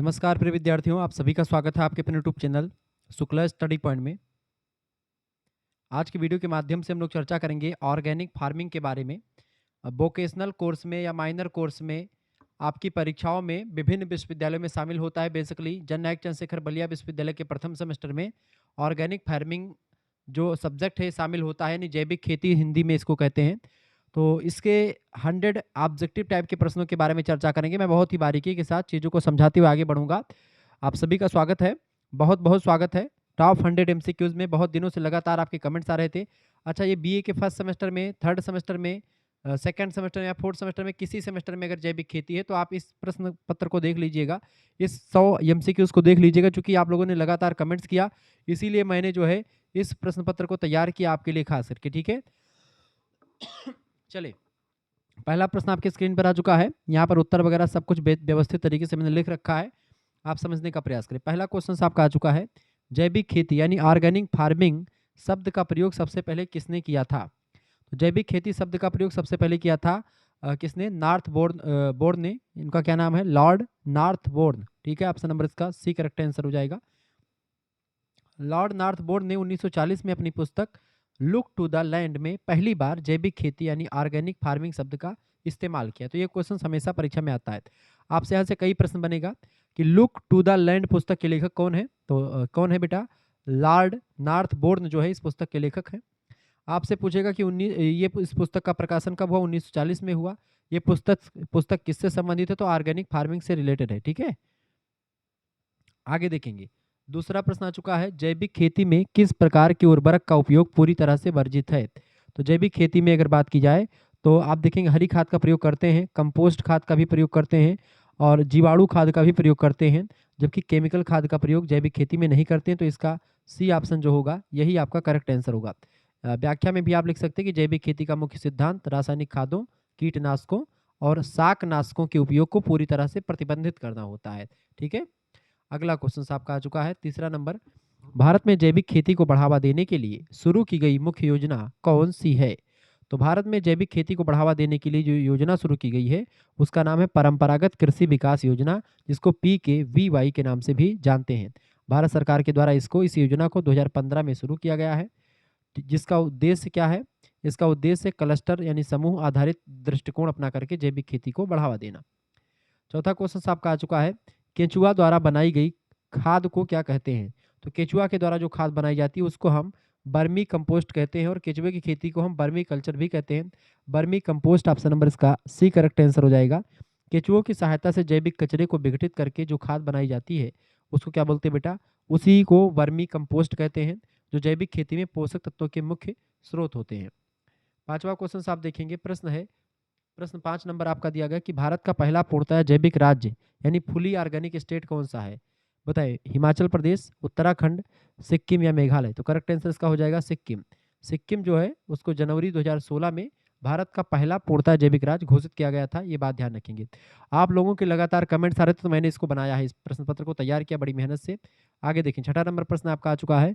नमस्कार प्रिय विद्यार्थियों, आप सभी का स्वागत है आपके अपने YouTube channel Shukla study point में। आज की वीडियो के माध्यम से हम लोग चर्चा करेंगे ऑर्गेनिक फार्मिंग के बारे में। वोकेशनल कोर्स में या माइनर कोर्स में आपकी परीक्षाओं में विभिन्न विश्वविद्यालयों में शामिल होता है। बेसिकली जन नायक चंद्रशेखर बलिया विश्वविद्यालय के प्रथम सेमेस्टर में ऑर्गेनिक फार्मिंग जो सब्जेक्ट है शामिल होता है, यानी जैविक खेती हिंदी में इसको कहते हैं। तो इसके 100 ऑब्जेक्टिव टाइप के प्रश्नों के बारे में चर्चा करेंगे। मैं बहुत ही बारीकी के साथ चीज़ों को समझाते हुए आगे बढ़ूंगा। आप सभी का स्वागत है, बहुत बहुत स्वागत है। टॉप 100 एमसीक्यूज में बहुत दिनों से लगातार आपके कमेंट्स आ रहे थे। अच्छा, ये बीए के फर्स्ट सेमेस्टर में, थर्ड सेमेस्टर में, सेकंड सेमेस्टर में या फोर्थ सेमेस्टर में किसी सेमेस्टर में अगर जैविक खेती है तो आप इस प्रश्न पत्र को देख लीजिएगा, इस 100 एमसीक्यूज को देख लीजिएगा। चूंकि आप लोगों ने लगातार कमेंट्स किया, इसीलिए मैंने जो है इस प्रश्न पत्र को तैयार किया आपके लिए खास करके। ठीक है, चलिए पहला प्रश्न आपके स्क्रीन पर आ चुका है। यहाँ पर उत्तर वगैरह सब कुछ व्यवस्थित तरीके से मैंने लिख रखा है, आप समझने का प्रयास करें। पहला क्वेश्चन आपका आ चुका है, जैविक खेती यानी ऑर्गेनिक फार्मिंग शब्द का प्रयोग सबसे पहले किसने किया था? तो जैविक खेती शब्द का प्रयोग सबसे पहले किया था किसने? नॉर्थ बोर्न ने। इनका क्या नाम है? Lord Northbourne. ठीक है, ऑप्शन नंबर इसका सी करेक्ट आंसर हो जाएगा। लॉर्ड नॉर्थ बोर्न ने 1940 में अपनी पुस्तक लुक टू द लैंड में पहली बार जैविक खेती यानी ऑर्गेनिक फार्मिंग शब्द का इस्तेमाल किया। तो ये क्वेश्चन हमेशा परीक्षा में आता है। आपसे यहाँ से कई प्रश्न बनेगा कि लुक टू द लैंड पुस्तक के लेखक कौन है? तो कौन है बेटा? लॉर्ड नॉर्थ बोर्न जो है इस पुस्तक के लेखक हैं। आपसे पूछेगा कि इस पुस्तक का प्रकाशन कब हुआ? 1940 में हुआ। ये पुस्तक किससे संबंधित है? तो ऑर्गेनिक फार्मिंग से रिलेटेड है। ठीक है, आगे देखेंगे। दूसरा प्रश्न आ चुका है, जैविक खेती में किस प्रकार के उर्वरक का उपयोग पूरी तरह से वर्जित है? तो जैविक खेती में अगर बात की जाए तो आप देखेंगे हरी खाद का प्रयोग करते हैं, कंपोस्ट खाद का भी प्रयोग करते हैं और जीवाणु खाद का भी प्रयोग करते हैं, जबकि केमिकल खाद का प्रयोग जैविक खेती में नहीं करते हैं। तो इसका सी ऑप्शन जो होगा यही आपका करेक्ट आंसर होगा। व्याख्या में भी आप लिख सकते हैं कि जैविक खेती का मुख्य सिद्धांत रासायनिक खादों, कीटनाशकों और शाकनाशकों के उपयोग को पूरी तरह से प्रतिबंधित करना होता है। ठीक है, अगला क्वेश्चन आपका आ चुका है, तीसरा नंबर। भारत में जैविक खेती को बढ़ावा देने के लिए शुरू की गई मुख्य योजना कौन सी है? तो भारत में जैविक खेती को बढ़ावा देने के लिए जो योजना शुरू की गई है उसका नाम है परंपरागत कृषि विकास योजना, जिसको PKVY के नाम से भी जानते हैं। भारत सरकार के द्वारा इस योजना को 2015 में शुरू किया गया है, जिसका उद्देश्य क्या है? इसका उद्देश्य क्लस्टर यानी समूह आधारित दृष्टिकोण अपना करके जैविक खेती को बढ़ावा देना। चौथा क्वेश्चन आपका आ चुका है, केंचुआ द्वारा बनाई गई खाद को क्या कहते हैं? तो केंचुआ के द्वारा जो खाद बनाई जाती है उसको हम बर्मी कंपोस्ट कहते हैं और केंचुए की खेती को हम बर्मी कल्चर भी कहते हैं। बर्मी कंपोस्ट ऑप्शन नंबर इसका सी करेक्ट आंसर हो जाएगा। केंचुओं की सहायता से जैविक कचरे को विघटित करके जो खाद बनाई जाती है उसको क्या बोलते हैं बेटा? उसी को बर्मी कंपोस्ट कहते हैं, जो जैविक खेती में पोषक तत्वों के मुख्य स्रोत होते हैं। पांचवा क्वेश्चन आप देखेंगे, प्रश्न 5 नंबर आपका दिया गया कि भारत का पहला पूर्णतः जैविक राज्य यानी फुली ऑर्गेनिक स्टेट कौन सा है? बताइए, हिमाचल प्रदेश, उत्तराखंड, सिक्किम या मेघालय? तो करेक्ट आंसर इसका हो जाएगा सिक्किम। सिक्किम जो है उसको जनवरी 2016 में भारत का पहला पूर्णतः जैविक राज्य घोषित किया गया था, ये बात ध्यान रखेंगे। आप लोगों के लगातार कमेंट्स आ रहे थे तो मैंने इसको बनाया है, इस प्रश्न पत्र को तैयार किया बड़ी मेहनत से। आगे देखें, छठा नंबर प्रश्न आपका आ चुका है,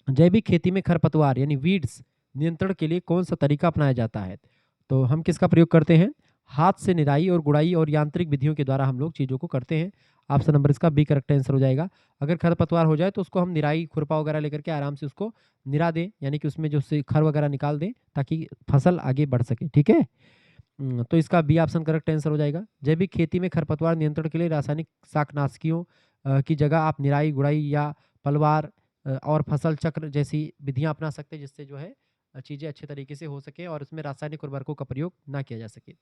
जैविक खेती में खरपतवार यानी वीड्स नियंत्रण के लिए कौन सा तरीका अपनाया जाता है? तो हम किसका प्रयोग करते हैं? हाथ से निराई और गुड़ाई और यांत्रिक विधियों के द्वारा हम लोग चीज़ों को करते हैं। ऑप्शन नंबर इसका बी करेक्ट आंसर हो जाएगा। अगर खरपतवार हो जाए तो उसको हम निराई खुरपा वगैरह लेकर के आराम से उसको निरा दें, यानी कि उसमें जो से खर वगैरह निकाल दें ताकि फसल आगे बढ़ सके। ठीक है, तो इसका बी ऑप्शन करेक्ट आंसर हो जाएगा। जैविक खेती में खरपतवार नियंत्रण के लिए रासायनिक शाकनाशकियों की जगह आप निराई गुड़ाई या पलवार और फसल चक्र जैसी विधियां अपना सकते हैं, जिससे जो है चीज़ें अच्छे तरीके से हो सके और उसमें रासायनिक उर्वरकों का प्रयोग ना किया जा सके।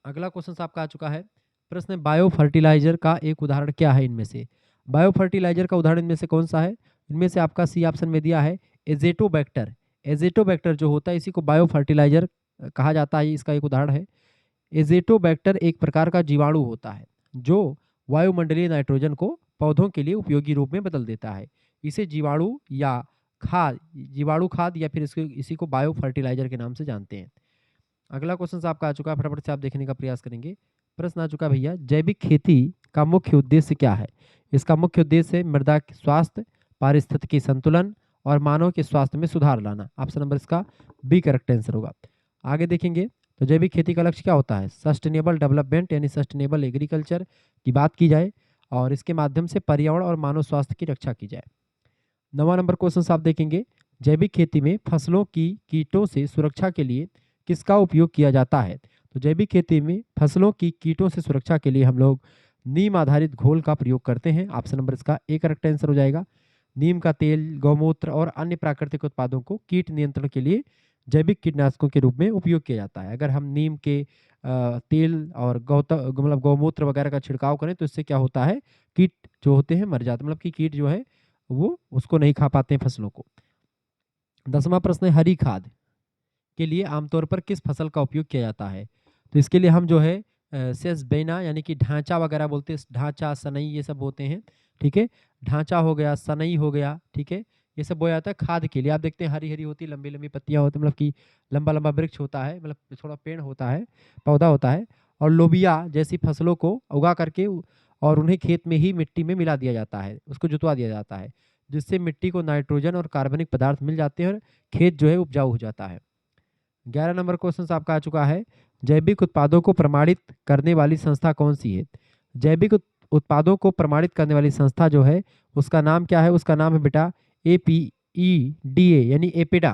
अगला क्वेश्चन आपका आ चुका है, प्रश्न बायो फर्टिलाइजर का एक उदाहरण क्या है इनमें से? बायो फर्टिलाइजर का उदाहरण इनमें से कौन सा है? इनमें से आपका सी ऑप्शन में दिया है एजेटोबैक्टर। एजेटोबैक्टर जो होता है इसी को बायो फर्टिलाइजर कहा जाता है, इसका एक उदाहरण है। एजेटोबैक्टर एक प्रकार का जीवाणु होता है जो वायुमंडलीय नाइट्रोजन को पौधों के लिए उपयोगी रूप में बदल देता है। इसे जीवाणु खाद या फिर इसी को बायो फर्टिलाइजर के नाम से जानते हैं। अगला क्वेश्चन आपका आ चुका है, फटाफट से आप देखने का प्रयास करेंगे। प्रश्न आ चुका है भैया, जैविक खेती का मुख्य उद्देश्य क्या है? इसका मुख्य उद्देश्य है मृदा के स्वास्थ्य, पारिस्थितिकी संतुलन और मानव के स्वास्थ्य में सुधार लाना। ऑप्शन नंबर इसका बी करेक्ट आंसर होगा। आगे देखेंगे, तो जैविक खेती का लक्ष्य क्या होता है? सस्टेनेबल डेवलपमेंट यानी सस्टेनेबल एग्रीकल्चर की बात की जाए और इसके माध्यम से पर्यावरण और मानव स्वास्थ्य की रक्षा की जाए। 9वां नंबर क्वेश्चन आप देखेंगे, जैविक खेती में फसलों की कीटों से सुरक्षा के लिए किसका उपयोग किया जाता है? तो जैविक खेती में फसलों की कीटों से सुरक्षा के लिए हम लोग नीम आधारित घोल का प्रयोग करते हैं। ऑप्शन नंबर इसका ए करेक्ट आंसर हो जाएगा। नीम का तेल, गौमूत्र और अन्य प्राकृतिक उत्पादों को कीट नियंत्रण के लिए जैविक कीटनाशकों के रूप में उपयोग किया जाता है। अगर हम नीम के तेल और मतलब गौमूत्र वगैरह का छिड़काव करें तो इससे क्या होता है, कीट जो होते हैं मर जाते हैं, मतलब कि कीट जो है वो उसको नहीं खा पाते हैं फसलों को। 10वां प्रश्न है, हरी खाद के लिए आमतौर पर किस फसल का उपयोग किया जाता है? तो इसके लिए हम जो है सेसबेना यानी कि ढांचा वगैरह बोलते हैं, ढांचा, सनई ये सब होते हैं, ठीक है। ढांचा हो गया, सनई हो गया, ठीक है। ये सब बोया जाता है खाद के लिए। आप देखते हैं हरी हरी होती है, लंबी लंबी पत्तियां होती है, मतलब कि लंबा लंबा वृक्ष होता है, मतलब थोड़ा पेड़ होता है, पौधा होता है। और लोबिया जैसी फसलों को उगा करके और उन्हें खेत में ही मिट्टी में मिला दिया जाता है, उसको जुतवा दिया जाता है, जिससे मिट्टी को नाइट्रोजन और कार्बनिक पदार्थ मिल जाते हैं और खेत जो है उपजाऊ हो जाता है। 11 नंबर क्वेश्चन आपका आ चुका है, जैविक उत्पादों को प्रमाणित करने वाली संस्था कौन सी है? जैविक उत्पादों को प्रमाणित करने वाली संस्था जो है उसका नाम क्या है? उसका नाम है बेटा APEDA यानी एपेडा,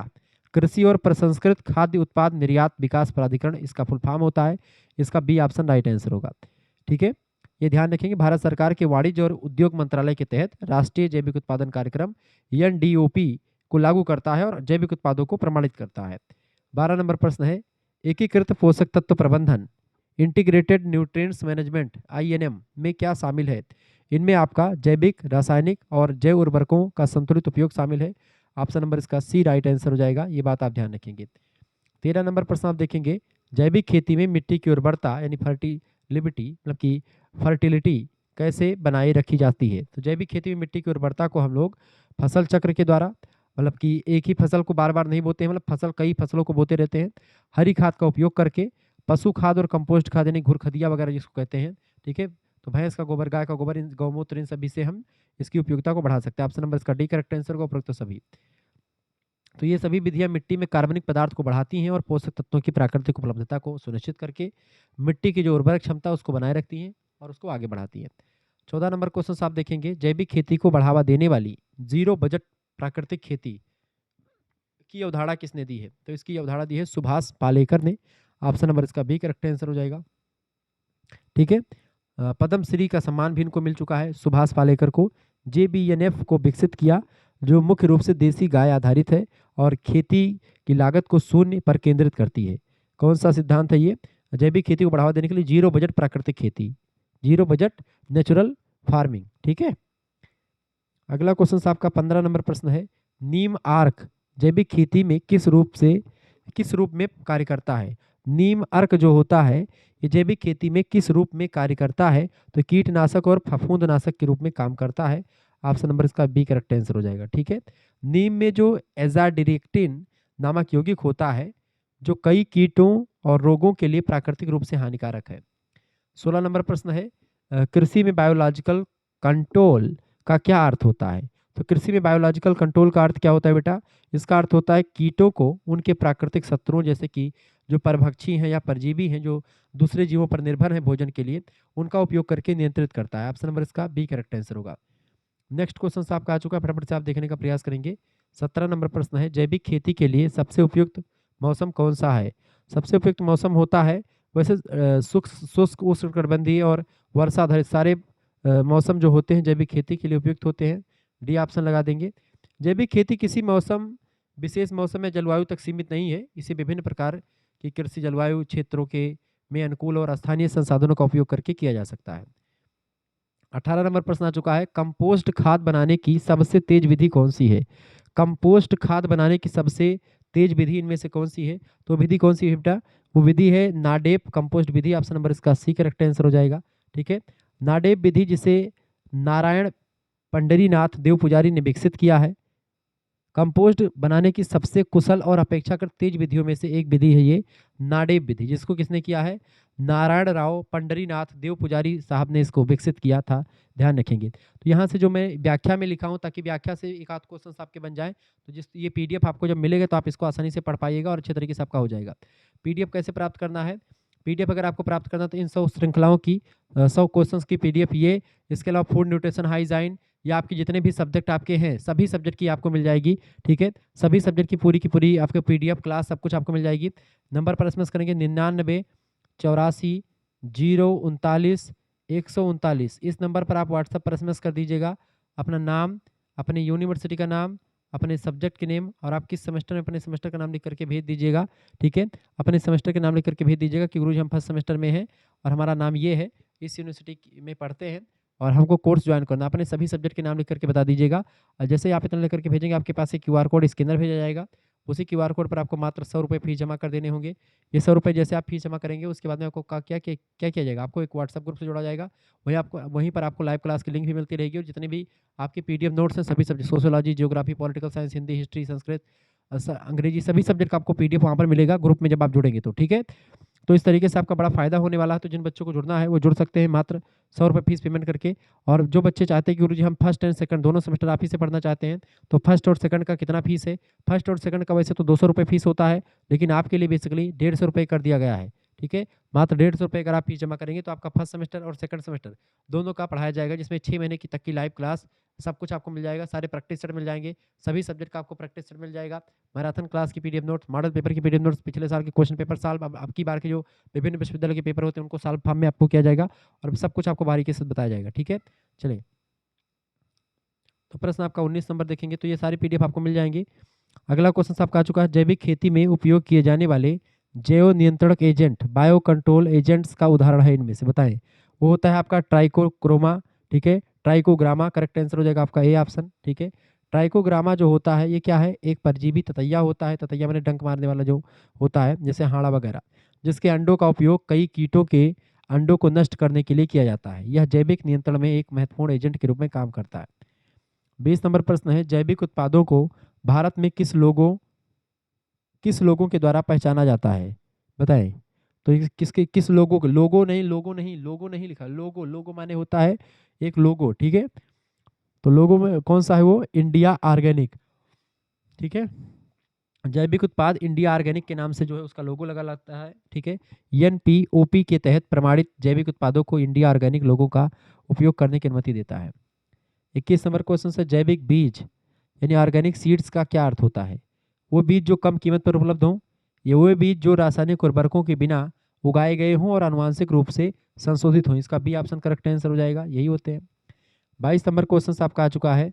कृषि और प्रसंस्कृत खाद्य उत्पाद निर्यात विकास प्राधिकरण इसका फुल फॉर्म होता है। इसका बी ऑप्शन राइट आंसर होगा, ठीक है। ये ध्यान रखेंगे, भारत सरकार के वाणिज्य और उद्योग मंत्रालय के तहत राष्ट्रीय जैविक उत्पादन कार्यक्रम NDOP को लागू करता है और जैविक उत्पादों को प्रमाणित करता है। 12 नंबर प्रश्न है, एकीकृत पोषक तत्व प्रबंधन इंटीग्रेटेड न्यूट्रिएंट्स मैनेजमेंट INM में क्या शामिल है? इनमें आपका जैविक, रासायनिक और जैव उर्वरकों का संतुलित उपयोग शामिल है। ऑप्शन नंबर इसका सी राइट आंसर हो जाएगा, ये बात आप ध्यान रखेंगे। 13 नंबर प्रश्न आप देखेंगे, जैविक खेती में मिट्टी की उर्वरता यानी फर्टिलिटी मतलब कि फर्टिलिटी कैसे बनाए रखी जाती है? तो जैविक खेती में मिट्टी की उर्वरता को हम लोग फसल चक्र के द्वारा, मतलब कि एक ही फसल को बार बार नहीं बोते हैं, मतलब फसल कई फसलों को बोते रहते हैं, हरी खाद का उपयोग करके, पशु खाद और कंपोस्ट खाद यानी घुरखदिया वगैरह जिसको कहते हैं, ठीक है। तो भैंस का गोबर, गाय का गोबर, गौमूत्र, इन सभी से हम इसकी उपयोगिता को बढ़ा सकते हैं। ऑप्शन नंबर इसका डी करेक्ट आंसर को उपरोक्त सभी। तो ये सभी विधियां मिट्टी में कार्बनिक पदार्थ को बढ़ाती हैं और पोषक तत्वों की प्राकृतिक उपलब्धता को सुनिश्चित करके मिट्टी की जो उर्वरक क्षमता उसको बनाए रखती हैं और उसको आगे बढ़ाती हैं। 14 नंबर क्वेश्चन आप देखेंगे, जैविक खेती को बढ़ावा देने वाली जीरो बजट प्राकृतिक खेती की अवधारणा किसने दी है? तो इसकी अवधारणा दी है सुभाष पालेकर ने। ऑप्शन नंबर इसका बी करेक्ट आंसर हो जाएगा, ठीक है। पद्मश्री का सम्मान भी इनको मिल चुका है सुभाष पालेकर को। JBNF को विकसित किया जो मुख्य रूप से देसी गाय आधारित है और खेती की लागत को शून्य पर केंद्रित करती है। कौन सा सिद्धांत है ये? जैविक खेती को बढ़ावा देने के लिए जीरो बजट प्राकृतिक खेती, जीरो बजट नेचुरल फार्मिंग, ठीक है। अगला क्वेश्चन आपका 15 नंबर प्रश्न है, नीम आर्क जैविक खेती में किस रूप में कार्य करता है? नीम अर्क जो होता है ये जैविक खेती में किस रूप में कार्य करता है? तो कीटनाशक और फफूंदनाशक के रूप में काम करता है। ऑप्शन नंबर इसका बी करेक्ट आंसर हो जाएगा, ठीक है। नीम में जो एजाडिरेक्टिन नामक यौगिक होता है जो कई कीटों और रोगों के लिए प्राकृतिक रूप से हानिकारक है। 16 नंबर प्रश्न है, कृषि में बायोलॉजिकल कंट्रोल का क्या अर्थ होता है? तो कृषि में बायोलॉजिकल कंट्रोल का अर्थ क्या होता है बेटा? इसका अर्थ होता है कीटों को उनके प्राकृतिक शत्रुओं जैसे कि जो परभक्षी हैं या परजीवी हैं जो दूसरे जीवों पर निर्भर हैं भोजन के लिए, उनका उपयोग करके नियंत्रित करता है। ऑप्शन नंबर इसका बी करेक्ट आंसर होगा। नेक्स्ट क्वेश्चन आपका आ चुका है, फटाफट से आप देखने का प्रयास करेंगे। 17 नंबर प्रश्न है, जैविक खेती के लिए सबसे उपयुक्त मौसम कौन सा है? सबसे उपयुक्त मौसम होता है वैसे शुष्क उष्णकटिबंधीय और वर्षा आधारित सारे मौसम जो होते हैं जैविक खेती के लिए उपयुक्त होते हैं। डी ऑप्शन लगा देंगे। जैविक खेती किसी मौसम विशेष मौसम या जलवायु तक सीमित नहीं है, इसे विभिन्न प्रकार की कृषि जलवायु क्षेत्रों के में अनुकूल और स्थानीय संसाधनों का उपयोग करके किया जा सकता है। 18 नंबर प्रश्न आ चुका है, कंपोस्ट खाद बनाने की सबसे तेज विधि कौन सी है? कंपोस्ट खाद बनाने की सबसे तेज विधि इनमें से कौन सी है? तो विधि कौन सी है बेटा? वो विधि है नाडेप कंपोस्ट विधि। ऑप्शन नंबर इसका सी करेक्ट आंसर हो जाएगा, ठीक है। नाडेप विधि जिसे नारायण पंडरीनाथ देव पुजारी ने विकसित किया है, कंपोस्ट बनाने की सबसे कुशल और अपेक्षाकृत तेज विधियों में से एक विधि है ये नाडेप विधि, जिसको किसने किया है? नारायण राव पंडरीनाथ देव पुजारी साहब ने इसको विकसित किया था, ध्यान रखेंगे। तो यहाँ से जो मैं व्याख्या में लिखा हूँ, ताकि व्याख्या से एक आध क्वेश्चन आपके बन जाए, तो जिस ये पीडीएफ आपको जब मिलेगा तो आप इसको आसानी से पढ़ पाइएगा और अच्छे तरीके से आपका हो जाएगा। पीडीएफ कैसे प्राप्त करना है? पीडीएफ अगर आपको प्राप्त करना है तो इन 100 श्रृंखलाओं की 100 क्वेश्चंस की पीडीएफ ये, इसके अलावा फूड न्यूट्रिशन हाइजाइन, या आपके जितने भी सब्जेक्ट आपके हैं सभी सब्जेक्ट की आपको मिल जाएगी, ठीक है। सभी सब्जेक्ट की पूरी आपके पीडीएफ क्लास सब कुछ आपको मिल जाएगी। नंबर पर एसएमएस करेंगे 99 84 039 139, इस नंबर पर आप व्हाट्सएप पर एसएमएस कर दीजिएगा अपना नाम, अपने यूनिवर्सिटी का नाम, अपने सब्जेक्ट के नेम, और आप किस सेमेस्टर में अपने सेमेस्टर का नाम लिख करके भेज दीजिएगा, ठीक है। अपने सेमेस्टर के नाम लिख करके भेज दीजिएगा कि गुरुजी हम फर्स्ट सेमेस्टर में हैं और हमारा नाम ये है, इस यूनिवर्सिटी में पढ़ते हैं और हमको कोर्स ज्वाइन करना। अपने सभी सब्जेक्ट के नाम लिख करके बता दीजिएगा, और जैसे ही आप इतना लिख करके भेजेंगे आपके पास एक क्यूआर कोड स्कैनर भेजा जाएगा। उसी क्यूआर कोड पर आपको मात्र 100 रुपये फीस जमा कर देने होंगे। ये 100 रुपये जैसे आप फीस जमा करेंगे उसके बाद में आपको क्या किया जाएगा? आपको एक व्हाट्सएप ग्रुप से जोड़ा जाएगा, वहीं पर आपको लाइव क्लास की लिंक भी मिलती रहेगी, और जितने भी आपके पीडीएफ नोट्स हैं सभी subject, sociology, geography, political science, Hindi, history, Sanskrit, अंग्रेजी, सभी सब्जेक्ट का आपको पीडीएफ वहाँ पर मिलेगा ग्रुप में जब आप जुड़ेंगे तो, ठीक है। तो इस तरीके से आपका बड़ा फायदा होने वाला है। तो जिन बच्चों को जुड़ना है वो जुड़ सकते हैं मात्र 100 रुपये फीस पेमेंट करके। और जो बच्चे चाहते हैं कि गुरुजी हम फर्स्ट एंड सेकंड दोनों सेमेस्टर आप ही से पढ़ना चाहते हैं, तो फर्स्ट और सेकंड का कितना फीस है? फर्स्ट और सेकंड का वैसे तो 200 रुपये फीस होता है, लेकिन आपके लिए बेसिकली 150 रुपये कर दिया गया है, ठीक है। मात्र 150 रुपये अगर आप फीस जमा करेंगे तो आपका फर्स्ट सेमेस्टर और सेकंड सेमेस्टर दोनों का पढ़ाया जाएगा, जिसमें 6 महीने की तक की लाइव क्लास सब कुछ आपको मिल जाएगा। सारे प्रैक्टिस सेट मिल जाएंगे, सभी सब्जेक्ट का आपको प्रैक्टिस सेट मिल जाएगा, मैराथन क्लास की पीडीएफ नोट्स, मॉडल पेपर की पीडीएफ नोट्स, पिछले साल के क्वेश्चन पेपर, साल अब की बार के जो विभिन्न विश्वविद्यालय के पेपर होते हैं उनको साल फॉर्म में आपको किया जाएगा, और सब कुछ आपको बारीकी से बताया जाएगा, ठीक है। चलिए, तो प्रश्न आपका 19 नंबर देखेंगे तो ये सारी पीडीएफ आपको मिल जाएंगी। अगला क्वेश्चन आपका आ चुका है, जैविक खेती में उपयोग किए जाने वाले जैव नियंत्रणक एजेंट, बायो कंट्रोल एजेंट्स का उदाहरण है इनमें से बताएं। वो होता है आपका ट्राइकोग्रामा, ठीक है, ट्राइकोग्रामा, करेक्ट आंसर हो जाएगा आपका ए ऑप्शन, ठीक है। ट्राइकोग्रामा जो होता है ये क्या है? एक परजीवी ततैया होता है, ततैया मैंने डंक मारने वाला जो होता है, जैसे हाड़ा वगैरह, जिसके अंडों का उपयोग कई कीटों के अंडों को नष्ट करने के लिए किया जाता है। यह जैविक नियंत्रण में एक महत्वपूर्ण एजेंट के रूप में काम करता है। 20 नंबर प्रश्न है, जैविक उत्पादों को भारत में किस लोगों के द्वारा पहचाना जाता है? बताएं। तो ये किस लोगों को, लोगो नहीं लिखा, लोगो माने होता है एक लोगो, ठीक है। तो लोगो में कौन सा है? वो इंडिया ऑर्गेनिक, ठीक है। जैविक उत्पाद इंडिया ऑर्गेनिक के नाम से जो है उसका लोगो लगा लगता है, ठीक है। एनपीओपी के तहत प्रमाणित जैविक उत्पादों को इंडिया ऑर्गेनिक लोगों का उपयोग करने की अनुमति देता है। 21 नंबर क्वेश्चन से, जैविक बीज यानी ऑर्गेनिक सीड्स का क्या अर्थ होता है? वो बीज जो कम कीमत पर उपलब्ध हों, ये वो बीज जो रासायनिक उर्वरकों के बिना उगाए गए हों और आनुवांशिक रूप से संशोधित हों। इसका बी ऑप्शन करेक्ट आंसर हो जाएगा, यही होते हैं। 22 नंबर क्वेश्चन आपका आ चुका है,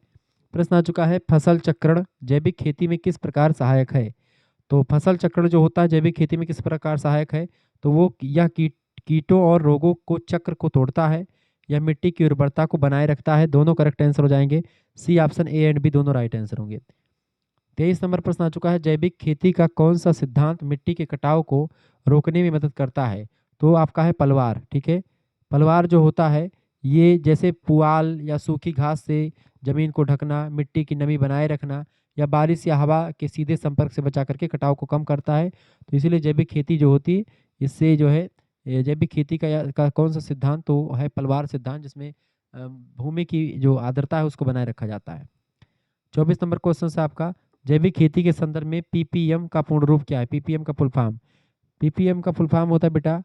प्रश्न आ चुका है, फसल चक्रण जैविक खेती में किस प्रकार सहायक है? तो फसल चक्रण जो होता है जैविक खेती में किस प्रकार सहायक है? तो वो यह कीटों और रोगों को चक्र को तोड़ता है, या मिट्टी की उर्वरता को बनाए रखता है। दोनों करेक्ट आंसर हो जाएंगे, C option A and B दोनों राइट आंसर होंगे। 23 नंबर प्रश्न आ चुका है, जैविक खेती का कौन सा सिद्धांत मिट्टी के कटाव को रोकने में मदद करता है? तो आपका है पलवार, ठीक है। पलवार जो होता है ये जैसे पुआल या सूखी घास से जमीन को ढकना, मिट्टी की नमी बनाए रखना, या बारिश या हवा के सीधे संपर्क से बचा करके कटाव को कम करता है। तो इसीलिए जैविक खेती जो होती है इससे जो है जैविक खेती का कौन सा सिद्धांत? तो है पलवार सिद्धांत, जिसमें भूमि की जो आर्द्रता है उसको बनाए रखा जाता है। 24 नंबर क्वेश्चन से आपका, जैविक खेती के संदर्भ में पीपीएम का पूर्ण रूप क्या है? पीपीएम का फुल फॉर्म, पीपीएम का फुल फॉर्म होता है बेटा,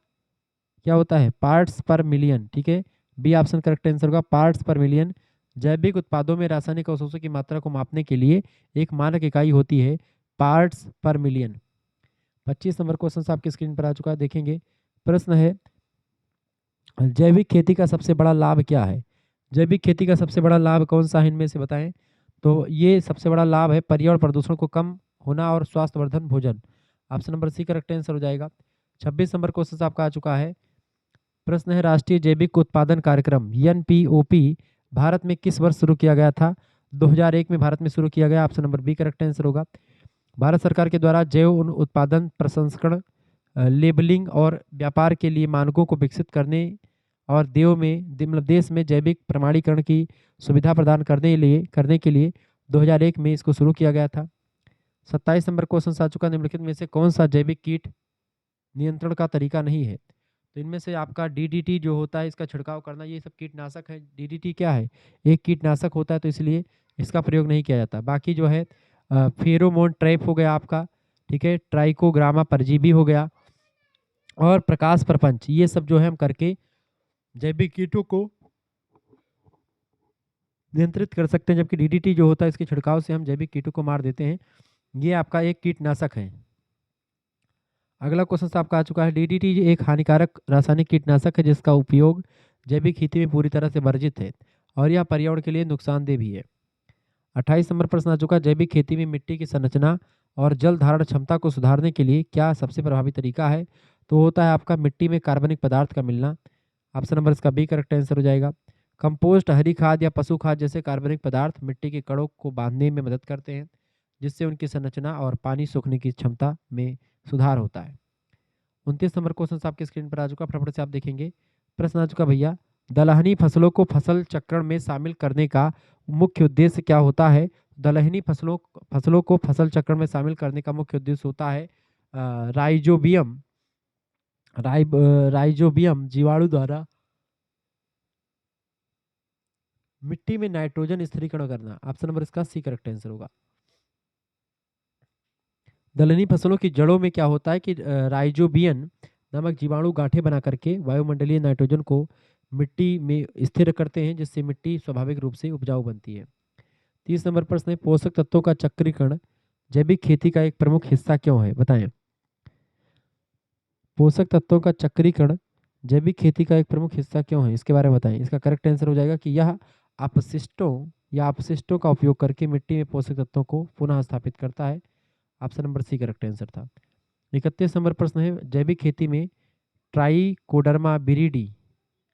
क्या होता है? पार्ट्स पर मिलियन, ठीक है। बी ऑप्शन करेक्ट आंसर होगा, पार्ट्स पर मिलियन। जैविक उत्पादों में रासायनिक अवशेषों की मात्रा को मापने के लिए एक मानक इकाई होती है पार्ट्स पर मिलियन। 25 नंबर क्वेश्चन आपकी स्क्रीन पर आ चुका है, देखेंगे। प्रश्न है, जैविक खेती का सबसे बड़ा लाभ क्या है? जैविक खेती का सबसे बड़ा लाभ कौन सा है इनमें से बताएं। तो ये सबसे बड़ा लाभ है पर्यावरण प्रदूषण को कम होना और स्वास्थ्यवर्धन भोजन। Option number C correct answer हो जाएगा। 26 नंबर क्वेश्चन आपका आ चुका है, प्रश्न है, राष्ट्रीय जैविक उत्पादन कार्यक्रम एनपीओपी भारत में किस वर्ष शुरू किया गया था? 2001 में भारत में शुरू किया गया, option number B correct answer होगा। भारत सरकार के द्वारा जैव उत्पादन प्रसंस्करण, लेबलिंग और व्यापार के लिए मानकों को विकसित करने और देश में जैविक प्रमाणीकरण की सुविधा प्रदान करने के लिए 2001 में इसको शुरू किया गया था। 27 नंबर क्वेश्चन आ चुका, निम्नलिखित में से कौन सा जैविक कीट नियंत्रण का तरीका नहीं है? तो इनमें से आपका डीडीटी जो होता है, इसका छिड़काव करना, ये सब कीटनाशक है। डीडीटी क्या है? एक कीटनाशक होता है, तो इसलिए इसका प्रयोग नहीं किया जाता। बाकी जो है फेरोमोन ट्रैप हो गया आपका, ठीक है, ट्राइकोग्रामा परजीवी हो गया, और प्रकाश प्रपंच, ये सब जो है हम करके जैविक कीटों को नियंत्रित कर सकते हैं। जबकि डीडीटी जो होता है, इसके छिड़काव से हम जैविक कीटों को मार देते हैं। ये आपका एक कीटनाशक है। अगला क्वेश्चन आपका आ चुका है, डीडीटी एक हानिकारक रासायनिक कीटनाशक है जिसका उपयोग जैविक खेती में पूरी तरह से वर्जित है और यह पर्यावरण के लिए नुकसानदेह भी है। 28 नंबर प्रश्न आ चुका है, जैविक खेती में मिट्टी की संरचना और जल धारण क्षमता को सुधारने के लिए क्या सबसे प्रभावी तरीका है? तो होता है आपका मिट्टी में कार्बनिक पदार्थ का मिलना। ऑप्शन नंबर इसका बी करेक्ट आंसर हो जाएगा। कंपोस्ट, हरी खाद या पशु खाद जैसे कार्बनिक पदार्थ मिट्टी के कणों को बांधने में मदद करते हैं, जिससे उनकी संरचना और पानी सोखने की क्षमता में सुधार होता है। 29 नंबर क्वेश्चन आपके स्क्रीन पर आ चुका, फटाफट से आप देखेंगे। प्रश्न आ चुका भैया, दलहनी फसलों को फसल चक्रण में शामिल करने का मुख्य उद्देश्य क्या होता है? दलहनी फसलों फसलों को फसल चक्रण में शामिल करने का मुख्य उद्देश्य होता है राइजोबियम राइजोबियम जीवाणु द्वारा मिट्टी में नाइट्रोजन स्थिरीकरण करना। ऑप्शन नंबर इसका सी करेक्ट आंसर होगा। दलहनी फसलों की जड़ों में क्या होता है कि राइजोबियम नामक जीवाणु गांठें बना करके वायुमंडलीय नाइट्रोजन को मिट्टी में स्थिर करते हैं, जिससे मिट्टी स्वाभाविक रूप से उपजाऊ बनती है। 30 नंबर प्रश्न है, पोषक तत्वों का चक्रीकरण जैविक खेती का एक प्रमुख हिस्सा क्यों है? बताएं। पोषक तत्वों का चक्रीकरण जैविक खेती का एक प्रमुख हिस्सा क्यों है, इसके बारे में बताएं। इसका करेक्ट आंसर हो जाएगा कि यह अपशिष्टों का उपयोग करके मिट्टी में पोषक तत्वों को पुनः स्थापित करता है। Option number C correct answer था। 31 नंबर प्रश्न है, जैविक खेती में ट्राइकोडर्मा विरिडी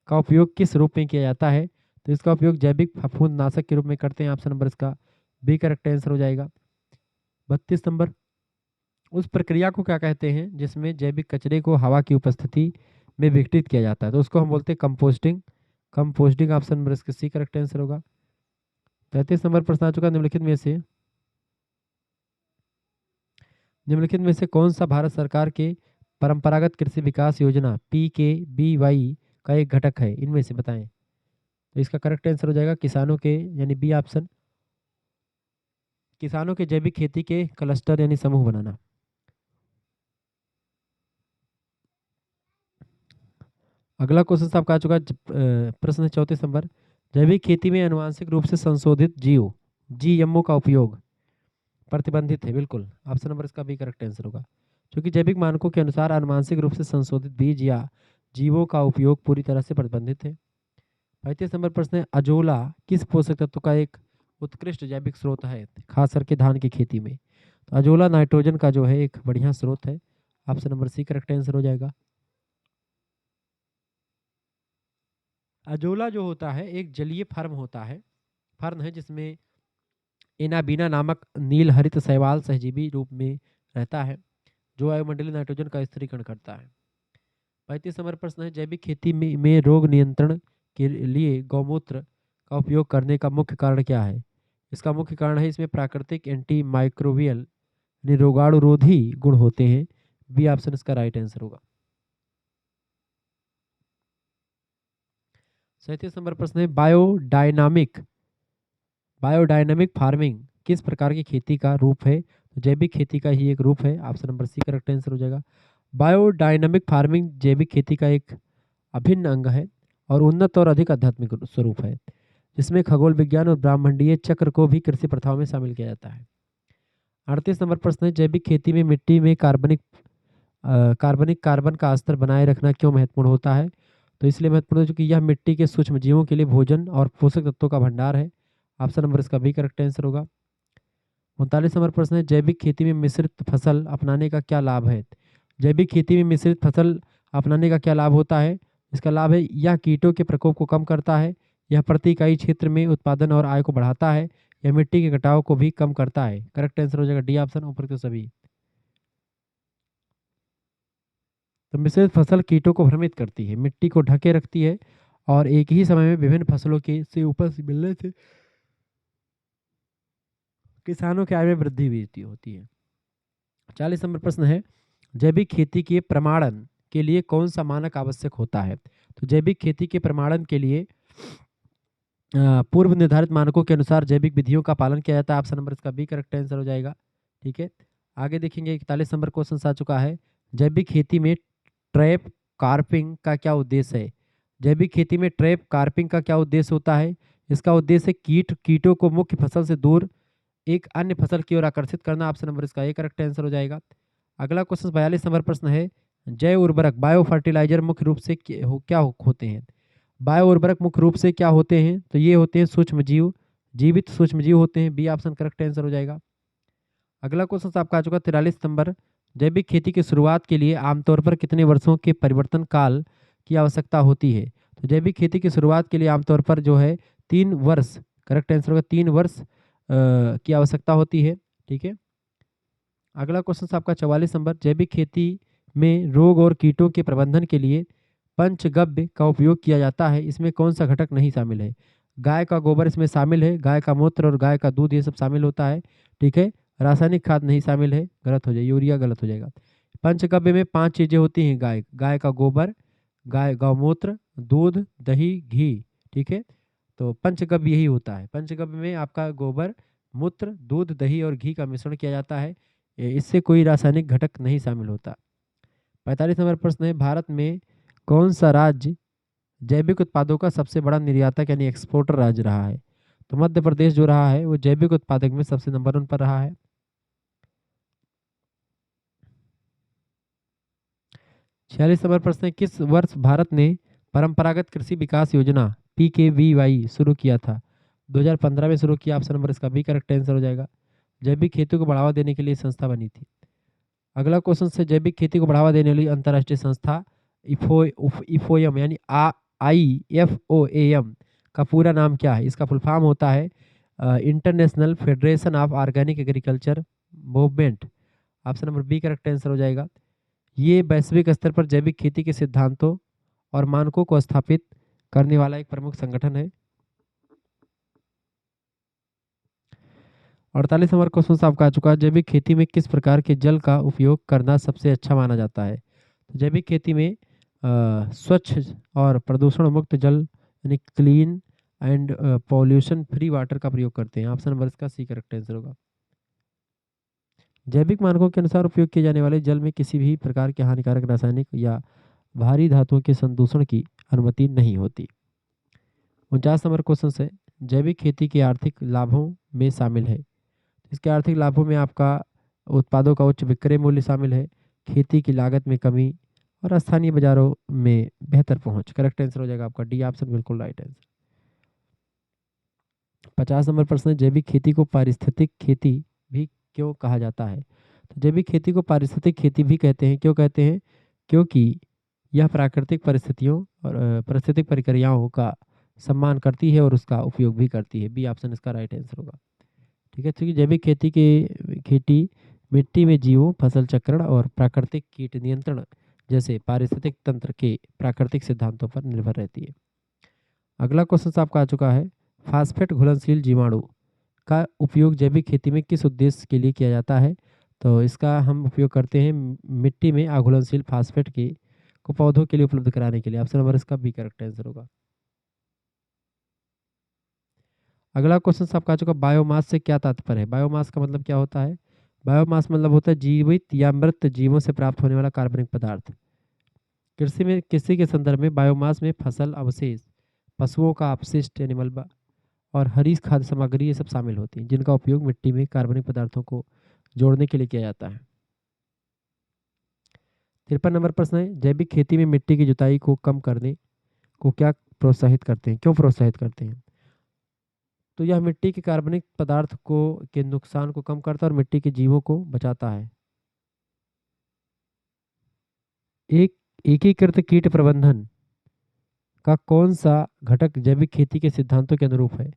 का उपयोग किस रूप में किया जाता है? तो इसका उपयोग जैविक फफूंदनाशक के रूप में करते हैं। ऑप्शन नंबर इसका बी करेक्ट आंसर हो जाएगा। 32 नंबर, उस प्रक्रिया को क्या कहते हैं जिसमें जैविक कचरे को हवा की उपस्थिति में विघटित किया जाता है? तो उसको हम बोलते हैं कंपोस्टिंग। कंपोस्टिंग ऑप्शन नंबर इसका सी करेक्ट आंसर होगा। 33 नंबर प्रश्न आ चुका, निम्नलिखित में से कौन सा भारत सरकार के परंपरागत कृषि विकास योजना PKBY का एक घटक है? इनमें से बताएं। तो इसका करेक्ट आंसर हो जाएगा किसानों के, यानी बी ऑप्शन, किसानों के जैविक खेती के क्लस्टर यानी समूह बनाना। अगला क्वेश्चन आपका आ चुका है, प्रश्न 34 नंबर, जैविक खेती में आनुवांशिक रूप से संशोधित जीव GMO का उपयोग प्रतिबंधित है। बिल्कुल, ऑप्शन नंबर इसका भी करेक्ट आंसर होगा, क्योंकि जैविक मानकों के अनुसार आनुवांशिक रूप से संशोधित बीज या जीवों का उपयोग पूरी तरह से प्रतिबंधित है। 35 नंबर प्रश्न है, अजोला किस पोषक तत्व का एक उत्कृष्ट जैविक स्रोत है, खास करके धान की खेती में? तो अजोला नाइट्रोजन का जो है एक बढ़िया स्रोत है। Option number C correct answer हो जाएगा। अजोला जो होता है एक जलीय फर्न है जिसमें एनाबीना नामक नील हरित शैवाल सहजीवी रूप में रहता है, जो वायुमंडलीय नाइट्रोजन का स्थिरीकरण करता है। 35 नंबर प्रश्न है, जैविक खेती में रोग नियंत्रण के लिए गौमूत्र का उपयोग करने का मुख्य कारण क्या है? इसका मुख्य कारण है इसमें प्राकृतिक एंटी माइक्रोबियल रोगाणुरोधी गुण होते हैं। बी ऑप्शन इसका राइट आंसर होगा। 37 नंबर प्रश्न है, बायोडायनामिक फार्मिंग किस प्रकार की खेती का रूप है? तो जैविक खेती का ही एक रूप है। Option number C correct answer हो जाएगा। बायोडायनामिक फार्मिंग जैविक खेती का एक अभिन्न अंग है और उन्नत और अधिक आध्यात्मिक स्वरूप है, जिसमें खगोल विज्ञान और ब्रह्मांडीय चक्र को भी कृषि प्रथाओं में शामिल किया जाता है। 38 नंबर प्रश्न है, जैविक खेती में मिट्टी में कार्बन का स्तर बनाए रखना क्यों महत्वपूर्ण होता है? तो इसलिए महत्वपूर्ण है क्योंकि यह मिट्टी के सूक्ष्म जीवों के लिए भोजन और पोषक तत्वों का भंडार है। ऑप्शन नंबर इसका भी करेक्ट आंसर होगा। 39 नंबर प्रश्न है, जैविक खेती में मिश्रित फसल अपनाने का क्या लाभ है? जैविक खेती में मिश्रित फसल अपनाने का क्या लाभ होता है? इसका लाभ है यह कीटों के प्रकोप को कम करता है, यह प्रति इकाई क्षेत्र में उत्पादन और आय को बढ़ाता है, यह मिट्टी के कटाव को भी कम करता है। करेक्ट आंसर हो जाएगा डी ऑप्शन, ऊपर के सभी। तो मिश्रित फसल कीटों को भ्रमित करती है, मिट्टी को ढके रखती है और एक ही समय में विभिन्न फसलों के से उपज मिलने से किसानों की आय में वृद्धि भी होती है। 40 नंबर प्रश्न है, जैविक खेती के प्रमाणन के लिए कौन सा मानक आवश्यक होता है? तो जैविक खेती के प्रमाणन के लिए पूर्व निर्धारित मानकों के अनुसार जैविक विधियों का पालन किया जाता है। ऑप्शन नंबर इसका बी करेक्ट आंसर हो जाएगा। ठीक है, आगे देखेंगे 41 नंबर क्वेश्चन आ चुका है, जैविक खेती में ट्रैप कार्पिंग का क्या उद्देश्य है? जैविक खेती में ट्रैप कार्पिंग का क्या उद्देश्य होता है? इसका उद्देश्य है कीटों को मुख्य फसल से दूर एक अन्य फसल की ओर आकर्षित करना। ऑप्शन नंबर इसका ए करेक्ट आंसर हो जाएगा। अगला क्वेश्चन 42 नंबर प्रश्न है, जैव उर्वरक बायो फर्टिलाइजर मुख्य रूप से क्या होते हैं? बायो उर्वरक मुख्य रूप से क्या होते हैं? तो ये होते हैं सूक्ष्म जीव, जीवित सूक्ष्म जीव होते हैं। बी ऑप्शन करेक्ट आंसर हो जाएगा। अगला क्वेश्चन आपका आ चुका 43 नंबर, जैविक खेती की शुरुआत के लिए आमतौर पर कितने वर्षों के परिवर्तन काल की आवश्यकता होती है? तो जैविक खेती की शुरुआत के लिए आमतौर पर जो है 3 वर्ष, करेक्ट आंसर होगा 3 वर्ष की आवश्यकता होती है। ठीक है, अगला क्वेश्चन आपका 44 नंबर, जैविक खेती में रोग और कीटों के प्रबंधन के लिए पंचगव्य का उपयोग किया जाता है, इसमें कौन सा घटक नहीं शामिल है? गाय का गोबर इसमें शामिल है, गाय का मूत्र और गाय का दूध ये सब शामिल होता है। ठीक है, रासायनिक खाद नहीं शामिल है, गलत हो जाए, यूरिया गलत हो जाएगा। पंचगव्य में 5 चीजें होती हैं, गाय गाय का गोबर, गाय गौमूत्र, दूध, दही, घी। ठीक है, तो पंचगव्य यही होता है। पंचगव्य में आपका गोबर, मूत्र, दूध, दही और घी का मिश्रण किया जाता है, इससे कोई रासायनिक घटक नहीं शामिल होता। 45 नंबर प्रश्न है, भारत में कौन सा राज्य जैविक उत्पादों का सबसे बड़ा निर्यातक यानी एक्सपोर्टर राज्य रहा है? तो मध्य प्रदेश जो रहा है वो जैविक उत्पादक में सबसे नंबर 1 पर रहा है। 46 नंबर प्रश्न है, किस वर्ष भारत ने परंपरागत कृषि विकास योजना PKVY शुरू किया था? 2015 में शुरू किया। ऑप्शन नंबर इसका बी करेक्ट आंसर हो जाएगा। जैविक खेती को बढ़ावा देने के लिए संस्था बनी थी। अगला क्वेश्चन से, जैविक खेती को बढ़ावा देने वाली अंतर्राष्ट्रीय संस्था इफोएम यानी IFOAM का पूरा नाम क्या है? इसका फुल फॉर्म होता है International Federation of Organic Agriculture Movement. Option number B correct answer हो जाएगा। ये वैश्विक स्तर पर जैविक खेती के सिद्धांतों और मानकों को स्थापित करने वाला एक प्रमुख संगठन है। 48 नंबर क्वेश्चन आपका आ चुका है, जैविक खेती में किस प्रकार के जल का उपयोग करना सबसे अच्छा माना जाता है? तो जैविक खेती में स्वच्छ और प्रदूषण मुक्त जल यानी clean and pollution free water का प्रयोग करते हैं। ऑप्शन नंबर इसका सी करेक्ट आंसर होगा। जैविक मानकों के अनुसार उपयोग किए जाने वाले जल में किसी भी प्रकार के हानिकारक रासायनिक या भारी धातुओं के संदूषण की अनुमति नहीं होती। 49 नंबर क्वेश्चन है, जैविक खेती के आर्थिक लाभों में शामिल है। इसके आर्थिक लाभों में आपका उत्पादों का उच्च विक्रय मूल्य शामिल है, खेती की लागत में कमी और स्थानीय बाजारों में बेहतर पहुंच। करेक्ट आंसर हो जाएगा आपका डी ऑप्शन, बिल्कुल राइट आंसर। 50 नंबर प्रश्न है, जैविक खेती को पारिस्थितिक खेती भी क्यों कहा जाता है? तो जैविक खेती को पारिस्थितिक खेती भी कहते हैं, क्यों कहते हैं? क्योंकि यह प्राकृतिक परिस्थितियों और प्राकृतिक प्रक्रियाओं का सम्मान करती है और उसका उपयोग भी करती है। बी ऑप्शन इसका राइट आंसर होगा। ठीक है, क्योंकि जैविक खेती मिट्टी में जीवों, फसल चक्रण और प्राकृतिक कीट नियंत्रण जैसे पारिस्थितिक तंत्र के प्राकृतिक सिद्धांतों पर निर्भर रहती है। अगला क्वेश्चन आपका आ चुका है, फास्फेट घुलनशील जीवाणु का उपयोग जैविक खेती में किस उद्देश्य के लिए किया जाता है? तो इसका हम उपयोग करते हैं मिट्टी में अघुलनशील फास्फेट के को पौधों के लिए उपलब्ध कराने के लिए। ऑप्शन नंबर इसका बी करेक्ट आंसर होगा। अगला क्वेश्चन आपका आ चुका, बायोमास से क्या तात्पर्य है? बायोमास का मतलब क्या होता है? बायोमास मतलब होता है जीवित या मृत जीवों से प्राप्त होने वाला कार्बनिक पदार्थ। कृषि के संदर्भ में बायोमास में फसल अवशेष, पशुओं का अपशिष्ट यानी मलबा और हरी खाद्य सामग्री ये सब शामिल होती हैं, जिनका उपयोग मिट्टी में कार्बनिक पदार्थों को जोड़ने के लिए किया जाता है। 53 नंबर प्रश्न है, जैविक खेती में मिट्टी की जुताई को कम करने को क्या प्रोत्साहित करते हैं, क्यों प्रोत्साहित करते हैं? तो यह मिट्टी के कार्बनिक पदार्थ को के नुकसान को कम करता है और मिट्टी के जीवों को बचाता है। एक एकीकृत कीट प्रबंधन का कौन सा घटक जैविक खेती के सिद्धांतों के अनुरूप है?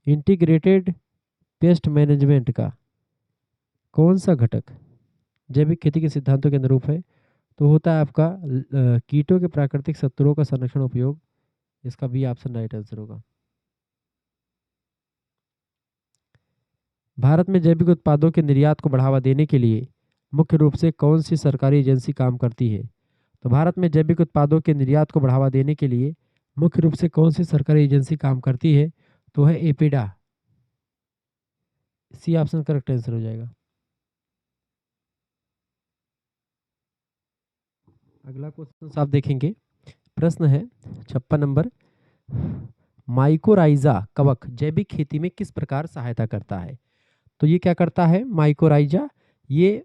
इंटीग्रेटेड पेस्ट मैनेजमेंट का कौन सा घटक जैविक खेती के सिद्धांतों के अनुरूप है? तो होता है आपका कीटों के प्राकृतिक शत्रुओं का संरक्षण उपयोग। इसका बी ऑप्शन राइट आंसर होगा। भारत में जैविक उत्पादों के निर्यात को बढ़ावा देने के लिए मुख्य रूप से कौन सी सरकारी एजेंसी काम करती है? तो भारत में जैविक उत्पादों के निर्यात को बढ़ावा देने के लिए मुख्य रूप से कौन सी सरकारी एजेंसी काम करती है? तो है APEDA. C option correct answer हो जाएगा। अगला क्वेश्चन आप देखेंगे, प्रश्न है 56 नंबर, माइकोराइजा कवक जैविक खेती में किस प्रकार सहायता करता है? तो ये क्या करता है माइकोराइजा? ये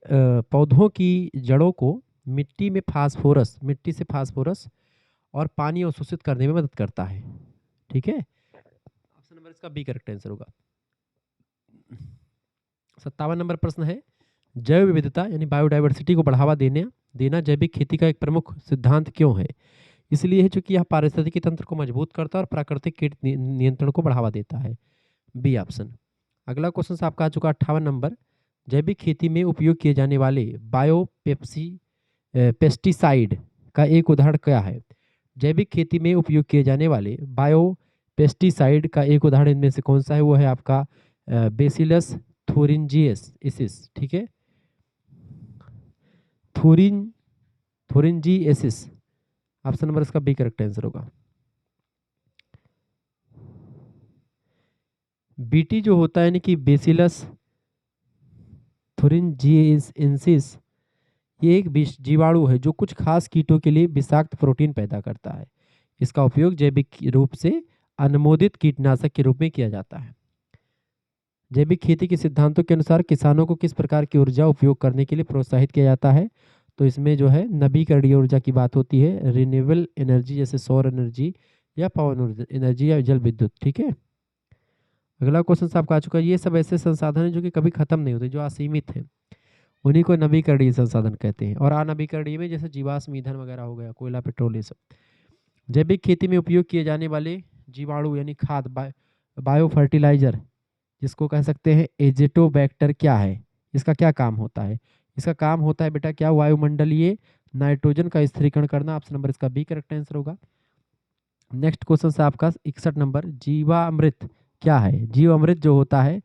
पौधों की जड़ों को मिट्टी से फास्फोरस और पानी अवशोषित करने में मदद करता है। ठीक है, ऑप्शन नंबर इसका बी करेक्ट आंसर होगा। 57 नंबर प्रश्न है, जैव विविधता यानी बायोडाइवर्सिटी को बढ़ावा देना जैविक खेती का एक प्रमुख सिद्धांत क्यों है? इसलिए है चूंकि यह पारिस्थितिकी तंत्र को मजबूत करता है और प्राकृतिक कीट नियंत्रण को बढ़ावा देता है। B option. अगला क्वेश्चन आपका आ चुका 58 नंबर, जैविक खेती में उपयोग किए जाने वाले पेस्टिसाइड का एक उदाहरण क्या है? जैविक खेती में उपयोग किए जाने वाले पेस्टिसाइड का एक उदाहरण इनमें से कौन सा है? वो है आपका बेसिलस थोरिंजिएसिस। ठीक है, थोरिंजिएसिस, ऑप्शन नंबर इसका बी करेक्ट आंसर होगा। बीटी जो होता है यानी कि बेसिलस थोरिंजिएसिस, ये एक जीवाणु है जो कुछ खास कीटों के लिए विषाक्त प्रोटीन पैदा करता है। इसका उपयोग जैविक रूप से अनुमोदित कीटनाशक के रूप में किया जाता है। जैविक खेती के सिद्धांतों के अनुसार किसानों को किस प्रकार की ऊर्जा उपयोग करने के लिए प्रोत्साहित किया जाता है? तो इसमें जो है नवीकरणीय ऊर्जा की बात होती है, रिन्यूएबल एनर्जी जैसे सौर एनर्जी या पवन एनर्जी या जल विद्युत। ठीक है, अगला क्वेश्चन आपका आ चुका है, ये सब ऐसे संसाधन हैं जो कि कभी खत्म नहीं होते, जो असीमित हैं, उन्हीं को नवीकरणीय संसाधन कहते हैं। और अनवीकरणीय में जैसे जीवाश्म ईंधन वगैरह हो गया, कोयला, पेट्रोल, ये सब। जैविक खेती में उपयोग किए जाने वाले जीवाणु यानी खाद बायो फर्टिलाइजर जिसको कह सकते हैं एजेटोबैक्टर क्या है? इसका क्या काम होता है? इसका काम होता है बेटा क्या, वायुमंडलीय नाइट्रोजन का स्थिरीकरण करना। ऑप्शन नंबर इसका बी करेक्ट आंसर होगा। नेक्स्ट क्वेश्चन से आपका 61 नंबर, जीवामृत क्या है? जीवामृत जो होता है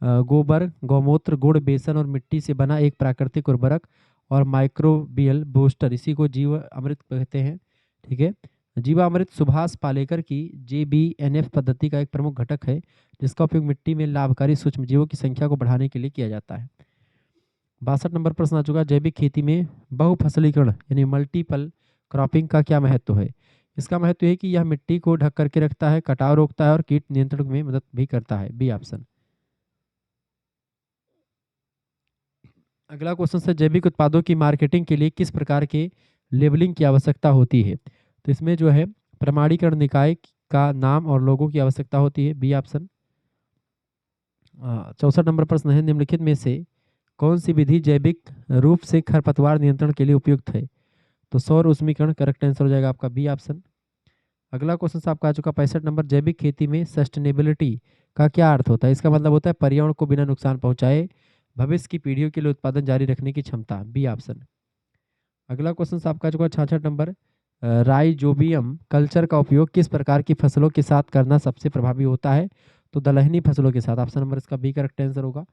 गोबर, गौमूत्र, गुड़, बेसन और मिट्टी से बना एक प्राकृतिक उर्वरक और माइक्रोबियल बूस्टर, इसी को जीव अमृत कहते हैं। ठीक है, जीवामृत सुभाष पालेकर की JBNF पद्धति का एक प्रमुख घटक है जिसका उपयोग मिट्टी में लाभकारी सूक्ष्मजीवों की संख्या को बढ़ाने के लिए किया जाता है। 62 नंबर प्रश्न आ चुका, जैविक खेती में बहुफसलीकरण यानी मल्टीपल क्रॉपिंग का क्या महत्व है? इसका महत्व है कि यह मिट्टी को ढक करके रखता है, कटाव रोकता है और कीट नियंत्रण में मदद भी करता है। B option. अगला क्वेश्चन है, जैविक उत्पादों की मार्केटिंग के लिए किस प्रकार के लेबलिंग की आवश्यकता होती है? तो इसमें जो है प्रमाणीकरण निकाय का नाम और लोगों की आवश्यकता होती है। B option. 64 नंबर प्रश्न है, निम्नलिखित में से कौन सी विधि जैविक रूप से खरपतवार नियंत्रण के लिए उपयुक्त है? तो सौर उष्मीकरण करेक्ट आंसर हो जाएगा आपका, बी ऑप्शन। अगला क्वेश्चन आपका आ चुका 65 नंबर, जैविक खेती में सस्टेनेबिलिटी का क्या अर्थ होता है? इसका मतलब होता है पर्यावरण को बिना नुकसान पहुंचाए भविष्य की पीढ़ियों के लिए उत्पादन जारी रखने की क्षमता। B option. अगला क्वेश्चन आपका आ चुका 66 नंबर, राइजोबियम कल्चर का उपयोग किस प्रकार की फसलों के साथ करना सबसे प्रभावी होता है? तो दलहनी फसलों के साथ। ऑप्शन नंबर इसका बी करेक्ट आंसर होगा।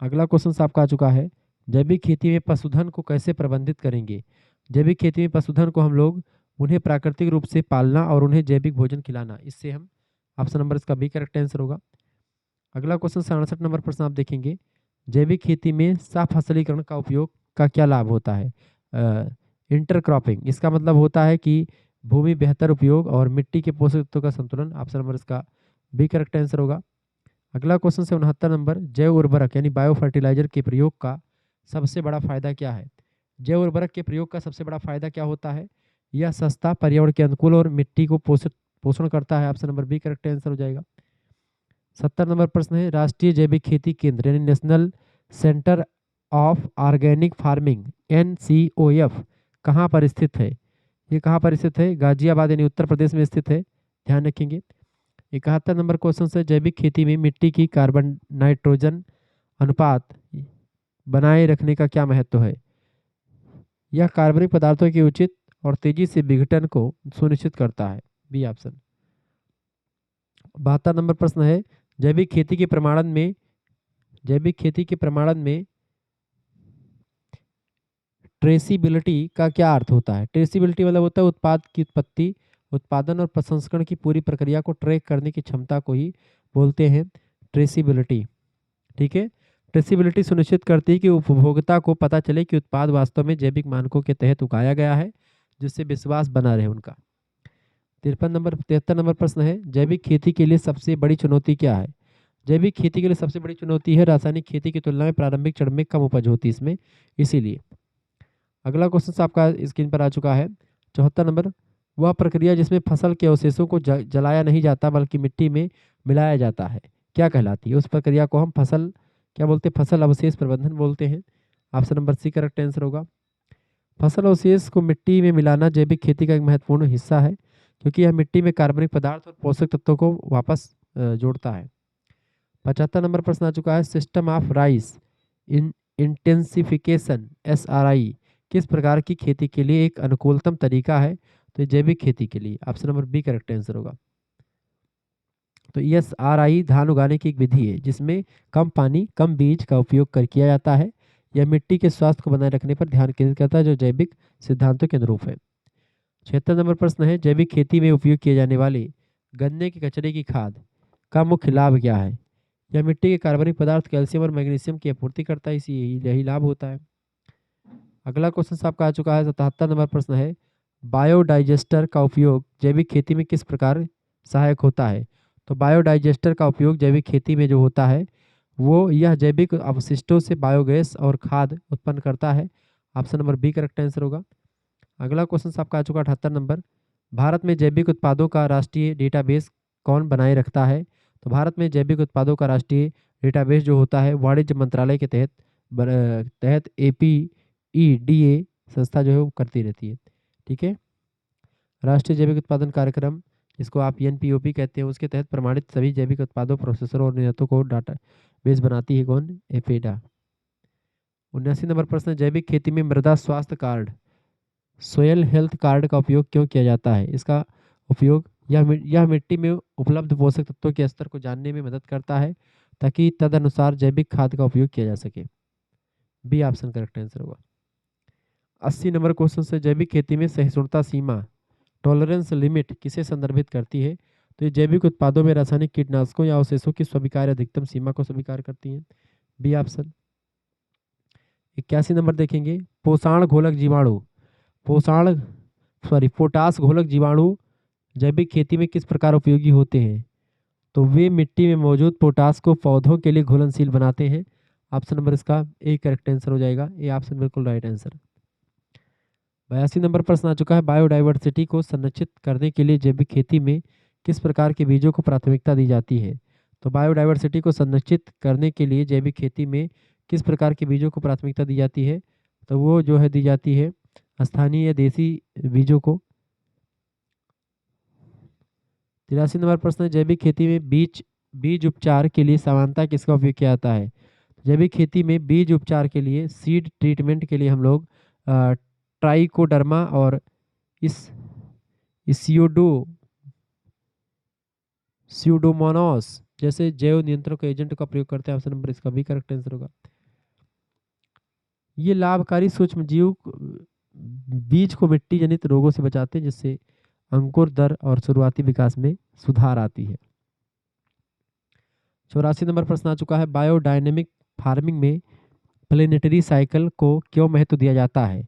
अगला क्वेश्चन आपका आ चुका है, जैविक खेती में पशुधन को कैसे प्रबंधित करेंगे? जैविक खेती में पशुधन को हम लोग उन्हें प्राकृतिक रूप से पालना और उन्हें जैविक भोजन खिलाना, इससे हम, ऑप्शन नंबर इसका बी करेक्ट आंसर होगा। अगला क्वेश्चन 67 नंबर प्रश्न आप देखेंगे, जैविक खेती में सफसलीकरण का उपयोग का क्या लाभ होता है? इंटरक्रॉपिंग, इसका मतलब होता है कि भूमि बेहतर उपयोग और मिट्टी के पोषक तत्वों का संतुलन। ऑप्शन नंबर इसका बी करेक्ट आंसर होगा। अगला क्वेश्चन है 69 नंबर, जैव उर्वरक यानी बायो फर्टिलाइजर के प्रयोग का सबसे बड़ा फायदा क्या है? जैव उर्वरक के प्रयोग का सबसे बड़ा फायदा क्या होता है? यह सस्ता, पर्यावरण के अनुकूल और मिट्टी को पोषण करता है। Option number B correct answer हो जाएगा। 70 नंबर प्रश्न है, राष्ट्रीय जैविक खेती केंद्र यानी national centre of organic farming NCOF कहाँ पर स्थित है? ये कहाँ पर स्थित है? गाजियाबाद यानी उत्तर प्रदेश में स्थित है, ध्यान रखेंगे। 71 नंबर क्वेश्चन है, जैविक खेती में मिट्टी की कार्बन नाइट्रोजन अनुपात बनाए रखने का क्या महत्व है? यह कार्बनिक पदार्थों के उचित और तेजी से विघटन को सुनिश्चित करता है। B option. 72 नंबर प्रश्न है, जैविक खेती के प्रमाणन में जैविक खेती के प्रमाणन में ट्रेसिबिलिटी का क्या अर्थ होता है? ट्रेसिबिलिटी मतलब होता है उत्पाद की उत्पत्ति, उत्पादन और प्रसंस्करण की पूरी प्रक्रिया को ट्रैक करने की क्षमता को ही बोलते हैं ट्रेसिबिलिटी। ठीक है। ट्रेसिबिलिटी सुनिश्चित करती है कि उपभोक्ता को पता चले कि उत्पाद वास्तव में जैविक मानकों के तहत उगाया गया है, जिससे विश्वास बना रहे उनका। 73 नंबर प्रश्न है, जैविक खेती के लिए सबसे बड़ी चुनौती क्या है? जैविक खेती के लिए सबसे बड़ी चुनौती है रासायनिक खेती की तुलना में प्रारंभिक चरण में कम उपज होती है इसमें, इसीलिए। अगला क्वेश्चन आपका स्क्रीन पर आ चुका है 74 नंबर, वह प्रक्रिया जिसमें फसल के अवशेषों को जलाया नहीं जाता बल्कि मिट्टी में मिलाया जाता है, क्या कहलाती है? उस प्रक्रिया को हम फसल क्या बोलते हैं? फसल अवशेष प्रबंधन बोलते हैं। Option number C correct answer होगा। फसल अवशेष को मिट्टी में मिलाना जैविक खेती का एक महत्वपूर्ण हिस्सा है, क्योंकि यह मिट्टी में कार्बनिक पदार्थ और पोषक तत्वों को वापस जोड़ता है। 75 नंबर प्रश्न आ चुका है, system of rice intensification SRI किस प्रकार की खेती के लिए एक अनुकूलतम तरीका है? तो जैविक खेती के लिए option number B correct answer होगा। तो SRI धान उगाने की एक विधि है जिसमें कम पानी कम बीज का उपयोग कर किया जाता है। यह मिट्टी के स्वास्थ्य को बनाए रखने पर ध्यान केंद्रित करता है, जो जैविक सिद्धांतों के अनुरूप है। 76 नंबर प्रश्न है, जैविक खेती में उपयोग किए जाने वाले गन्ने के कचरे की खाद का मुख्य लाभ क्या है? यह मिट्टी के कार्बनिक पदार्थ कैल्शियम और मैग्नीशियम की आपूर्ति करता है, इसी यही लाभ होता है। अगला क्वेश्चन आपका आ चुका है 77 नंबर प्रश्न है, बायोडाइजेस्टर का उपयोग जैविक खेती में किस प्रकार सहायक होता है? तो बायोडाइजेस्टर का उपयोग जैविक खेती में जो होता है वो यह जैविक अवशिष्टों से बायोगैस और खाद उत्पन्न करता है। Option number B correct answer होगा। अगला क्वेश्चन आपका आ चुका 78 नंबर, भारत में जैविक उत्पादों का राष्ट्रीय डेटाबेस कौन बनाए रखता है? तो भारत में जैविक उत्पादों का राष्ट्रीय डेटाबेस जो होता है वाणिज्य मंत्रालय के तहत APEDA संस्था जो है वो करती रहती है। ठीक है। राष्ट्रीय जैविक उत्पादन कार्यक्रम, जिसको आप NPOP कहते हैं, उसके तहत प्रमाणित सभी जैविक उत्पादों, प्रोसेसरों और निर्यातों को डाटा बेस बनाती है कौन? एपेडा। 79 नंबर प्रश्न, जैविक खेती में मृदा स्वास्थ्य कार्ड सोयल हेल्थ कार्ड का उपयोग क्यों किया जाता है? इसका उपयोग यह मिट्टी में उपलब्ध पोषक तत्वों के स्तर को जानने में मदद करता है, ताकि तदनुसार जैविक खाद का उपयोग किया जा सके। बी ऑप्शन करेक्ट आंसर होगा। 80 नंबर क्वेश्चन से, जैविक खेती में सहिष्णुता सीमा टॉलरेंस लिमिट किसे संदर्भित करती है? तो ये जैविक उत्पादों में रासायनिक कीटनाशकों या अवशेषों की स्वीकार्य अधिकतम सीमा को स्वीकार करती है। B option. 81 नंबर देखेंगे, पोषण घोलक जीवाणु पोटास घोलक जीवाणु जैविक खेती में किस प्रकार उपयोगी होते हैं? तो वे मिट्टी में मौजूद पोटास को पौधों के लिए घुलनशील बनाते हैं। ऑप्शन नंबर इसका ए करेक्ट आंसर हो जाएगा। ए ऑप्शन बिल्कुल राइट आंसर। 82 नंबर प्रश्न आ चुका है, बायोडाइवर्सिटी को संरक्षित करने के लिए जैविक खेती में किस प्रकार के बीजों को प्राथमिकता दी जाती है? तो बायोडाइवर्सिटी को संरक्षित करने के लिए जैविक खेती में किस प्रकार के बीजों को प्राथमिकता दी जाती है? तो वो जो है दी जाती है स्थानीय या देसी बीजों को। 83 नंबर प्रश्न है, जैविक खेती में बीज उपचार के लिए सामान्यतः किसका उपयोग किया जाता है? जैविक खेती में बीज उपचार के लिए सीड ट्रीटमेंट के लिए हम लोग ट्राइकोडर्मा और इस स्यूडोमोनास जैसे जैव नियंत्रण एजेंट का प्रयोग करते हैं। ऑप्शन नंबर इसका भी करेक्ट आंसर होगा। ये लाभकारी सूक्ष्म जीव बीज को मिट्टी जनित रोगों से बचाते हैं, जिससे अंकुर दर और शुरुआती विकास में सुधार आती है। 84 नंबर प्रश्न आ चुका है, बायोडायनेमिक फार्मिंग में प्लेनेटरी साइकिल को क्यों महत्व दिया जाता है?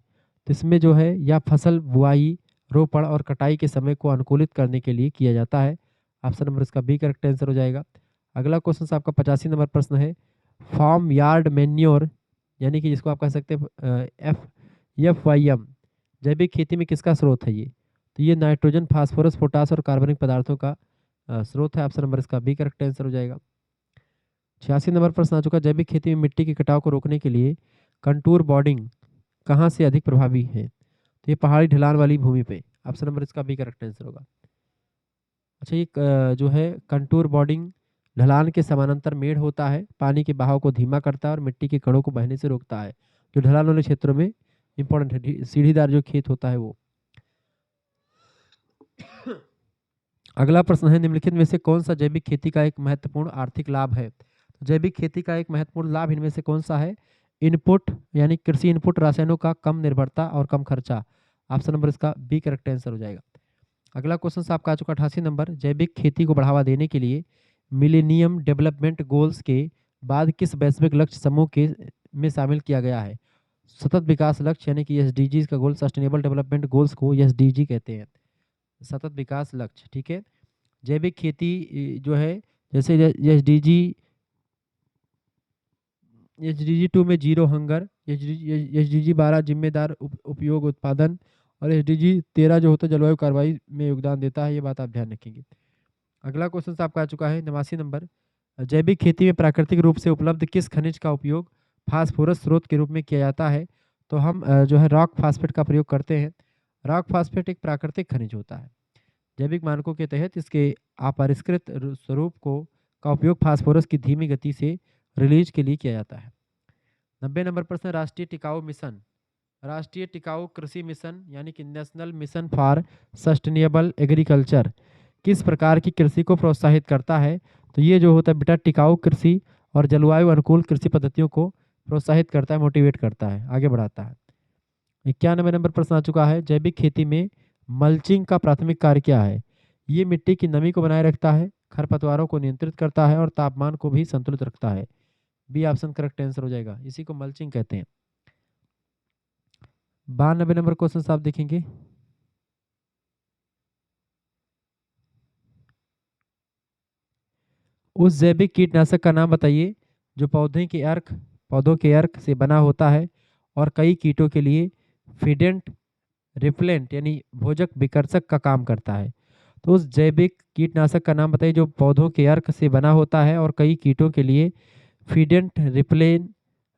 तो इसमें जो है यह फसल बुआई, रोपण और कटाई के समय को अनुकूलित करने के लिए किया जाता है। ऑप्शन नंबर इसका बी करेक्ट आंसर हो जाएगा। अगला क्वेश्चन आपका 85 नंबर प्रश्न है, फार्म यार्ड मैन्योर यानी कि जिसको आप कह सकते हैं FYM जैविक खेती में किसका स्रोत है? ये तो ये नाइट्रोजन, फास्फोरस, पोटास और कार्बनिक पदार्थों का स्रोत है। ऑप्शन नंबर इसका बी करेक्ट आंसर हो जाएगा। 86 नंबर प्रश्न आ चुका, जैविक खेती में मिट्टी के कटाव को रोकने के लिए कंटूर बॉर्डिंग कहाँ से अधिक प्रभावी है? तो ये पहाड़ी ढलान वाली भूमि पे। ऑप्शन नंबर इसका बी करेक्ट आंसर होगा। अच्छा, ये जो है कंटूर बॉर्डिंग ढलान के समानांतर मेढ़ होता है, पानी के बहाव को धीमा करता है और मिट्टी के कणों को बहने से रोकता है, जो ढलान वाले क्षेत्रों में इंपॉर्टेंट है। सीढ़ीदार जो खेत होता है वो। अगला प्रश्न है, निम्नलिखित में से कौन सा जैविक खेती का एक महत्वपूर्ण आर्थिक लाभ है? जैविक खेती का एक महत्वपूर्ण लाभ इनमें से कौन सा है? इनपुट यानी कृषि इनपुट रासायनों का कम निर्भरता और कम खर्चा। ऑप्शन नंबर इसका बी करेक्ट आंसर हो जाएगा। अगला क्वेश्चन से आपका आ चुका 88 नंबर। जैविक खेती को बढ़ावा देने के लिए मिलेनियम डेवलपमेंट गोल्स के बाद किस वैश्विक लक्ष्य समूह के में शामिल किया गया है? सतत विकास लक्ष्य यानी कि एसडीजी का गोल, सस्टेनेबल डेवलपमेंट गोल्स को एसडीजी कहते हैं, सतत विकास लक्ष्य। ठीक है, जैविक खेती जो है, जैसे एसडीजी एचडीजी 2 में जीरो हंगर, एचडीजी 12 जिम्मेदार उपयोग उत्पादन, और एचडीजी 13 जो होता है जलवायु कार्रवाई में योगदान देता है। ये बात आप ध्यान रखेंगे। अगला क्वेश्चन आपका आ चुका है 89 नंबर। जैविक खेती में प्राकृतिक रूप से उपलब्ध किस खनिज का उपयोग फास्फोरस स्रोत के रूप में किया जाता है? तो हम जो है रॉक फास्फेट का प्रयोग करते हैं। रॉक फास्फेट एक प्राकृतिक खनिज होता है। जैविक मानकों के तहत इसके अपरिष्कृत स्वरूप को का उपयोग फास्फोरस की धीमी गति से रिलीज के लिए किया जाता है। 90 नंबर प्रश्न, राष्ट्रीय टिकाऊ मिशन, राष्ट्रीय टिकाऊ कृषि मिशन यानी कि national mission for sustainable agriculture किस प्रकार की कृषि को प्रोत्साहित करता है? तो ये जो होता है बेटा टिकाऊ कृषि और जलवायु अनुकूल कृषि पद्धतियों को प्रोत्साहित करता है, मोटिवेट करता है, आगे बढ़ाता है। 91 नंबर प्रश्न आ चुका है। जैविक खेती में मल्चिंग का प्राथमिक कार्य क्या है? ये मिट्टी की नमी को बनाए रखता है, खरपतवारों को नियंत्रित करता है और तापमान को भी संतुलित रखता है। बी ऑप्शन करेक्ट आंसर हो जाएगा, इसी को मल्चिंग कहते हैं। 92 नंबर क्वेश्चन आप देखेंगे। उस जैविक कीटनाशक का नाम बताइए जो पौधों के अर्क से बना होता है और कई कीटों के लिए फीडेंट रिपेलेंट यानी भोजक विकर्षक का काम करता है। तो उस जैविक कीटनाशक का नाम बताइए जो पौधों के अर्क से बना होता है और कई कीटों के लिए फीडेंट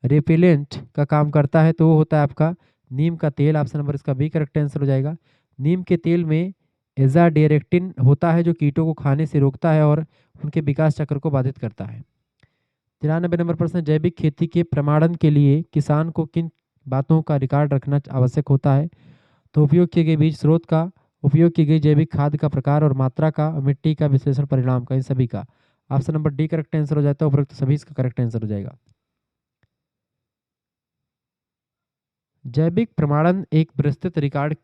रिपेलेंट का काम करता है। तो वो होता है आपका नीम का तेल। ऑप्शन नंबर इसका बी करेक्ट आंसर हो जाएगा। नीम के तेल में एजाडिरेक्टिन होता है जो कीटों को खाने से रोकता है और उनके विकास चक्र को बाधित करता है। 93 नंबर प्रश्न, जैविक खेती के प्रमाणन के लिए किसान को किन बातों का रिकॉर्ड रखना आवश्यक होता है? तो उपयोग किए गए बीज स्रोत का, उपयोग की गई जैविक खाद का प्रकार और मात्रा का, मिट्टी का विश्लेषण परिणाम का, इन सभी का। Option number D correct answer हो जाता है, उपरोक्त सभी इसका करेक्ट आंसर हो जाएगा। जैविक प्रमाणन एक विस्तृत रिकॉर्ड